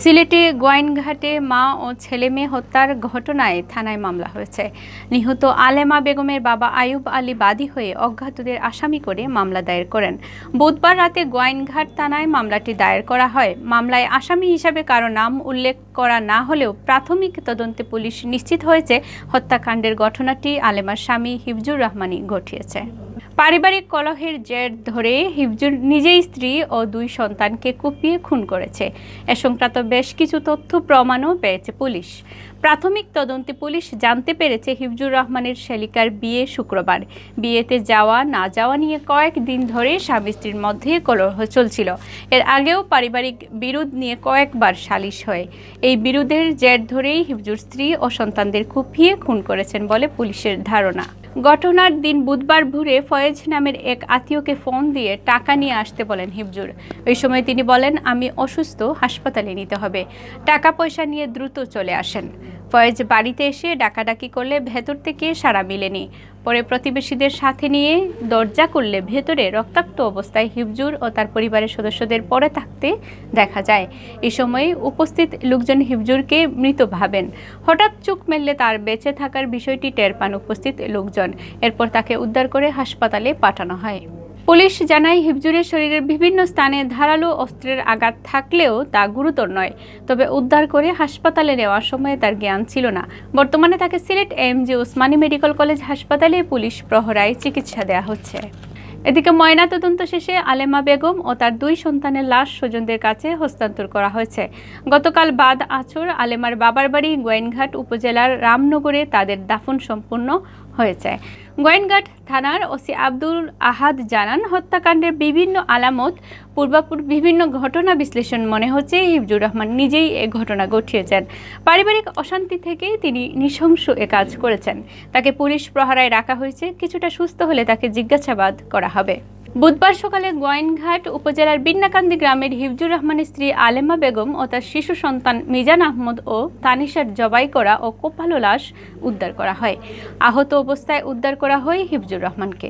সিলেটে গোয়াইনঘাটে মা ও ছেলে মেয়ে হত্যার ঘটনায় থানায় মামলা হয়েছে। নিহত আলেমা বেগমের বাবা আয়ুব আলী বাদী হয়ে অজ্ঞাতদের আসামি করে মামলা দায়ের করেন। বুধবার রাতে গোয়াইনঘাট থানায় মামলাটি দায়ের করা হয়। মামলায় আসামি হিসাবে কারো নাম উল্লেখ করা না হলেও প্রাথমিক তদন্তে পুলিশ নিশ্চিত হয়েছে হত্যাকাণ্ডের ঘটনাটি আলেমার স্বামী হিফজুর রহমানই ঘটিয়েছে। পারিবারিক কলহের জের ধরে হিফজুর নিজেই স্ত্রী ও 2 সন্তানকে কুপিয়ে খুন করেছে। এ সংক্রান্ত বেশ কিছু তথ্য প্রমাণও পেয়েছে পুলিশ। প্রাথমিক তদন্তে পুলিশ জানতে পেরেছে হিফজুর রহমানের শ্যালিকার বিয়ে শুক্রবার। বিয়েতে যাওয়া না যাওয়া নিয়ে কয়েকদিন ধরে স্বামী স্ত্রীর মধ্যে কলহ চলছিল। এর আগেও পারিবারিক বিরোধ নিয়ে কয়েকবার সালিশ হয়। এই বিরোধের জের ধরেই হিফজুর স্ত্রী ও সন্তানদের কুপিয়ে খুন করেছেন বলে পুলিশের ধারণা। ঘটনার দিন বুধবার ভোরে ফয়েজ নামের এক আত্মীয়কে ফোন দিয়ে টাকা নিয়ে আসতে বলেন হিফজুর। ওই সময় তিনি বলেন, আমি অসুস্থ, হাসপাতালে নিতে হবে। টাকা পয়সা নিয়ে দ্রুত চলে আসেন। ফয়েজ বাড়িতে এসে ডাকাডাকি করলে ভেতর থেকে সাড়া মিলেনি। পরে প্রতিবেশীদের সাথে নিয়ে দরজা খুললে ভেতরে রক্তাক্ত অবস্থায় হিফজুর ও তার পরিবারের সদস্যদের পড়ে থাকতে দেখা যায়। এই সময়ে উপস্থিত লোকজন হিফজুরকে মৃত ভাবেন। হঠাৎ চোখ মেললে তার বেঁচে থাকার বিষয়টি টের পান উপস্থিত লোকজন। এরপর তাকে উদ্ধার করে হাসপাতালে পাঠানো হয়। পুলিশ জানায়, হিফজুরের শরীরের বিভিন্ন স্থানে ধারালো অস্ত্রের আঘাত থাকলেও তা গুরুতর নয়। তবে উদ্ধার করে হাসপাতালে নেওয়ার সময় তার জ্ঞান ছিল না। বর্তমানে তাকে Sylhet MG Osmani medical college হাসপাতালে পুলিশ প্রহরায় চিকিৎসা দেওয়া হচ্ছে। এদিকে ময়নাতদন্ত শেষে আলেমা বেগম ও তার 2 সন্তানের লাশ স্বজনদের কাছে হস্তান্তর করা হয়েছে। গতকাল বাদ আসর আলেমার বাবার বাড়ি গোয়াইনঘাট উপজেলার রামনগরে তাদের দাফন সম্পন্ন হয়েছে। গোয়াইনঘাট থানার ওসি আব্দুল আহাদ জানান, হত্যাকাণ্ডের বিভিন্ন আলামত পূর্বাপর বিভিন্ন ঘটনা বিশ্লেষণ মনে হচ্ছে হিফজুর রহমান নিজেই এ ঘটনা ঘটিয়েছেন। পারিবারিক অশান্তি থেকে তিনি নৃশংস এ কাজ করেছেন। তাকে পুলিশ প্রহরায় রাখা হয়েছে। কিছুটা সুস্থ হলে তাকে জিজ্ঞাসাবাদ করা হবে। বুধবার সকালে গোয়াইনঘাট উপজেলার বিন্নাকান্দি গ্রামের হিফজুর রহমানের স্ত্রী আলেমা বেগম ও তার শিশু সন্তান মিজান আহমদ ও তানিশার জবাই করা ও কোপালো লাশ উদ্ধার করা হয়। আহত অবস্থায় উদ্ধার করা হয় হিফজুর রহমানকে।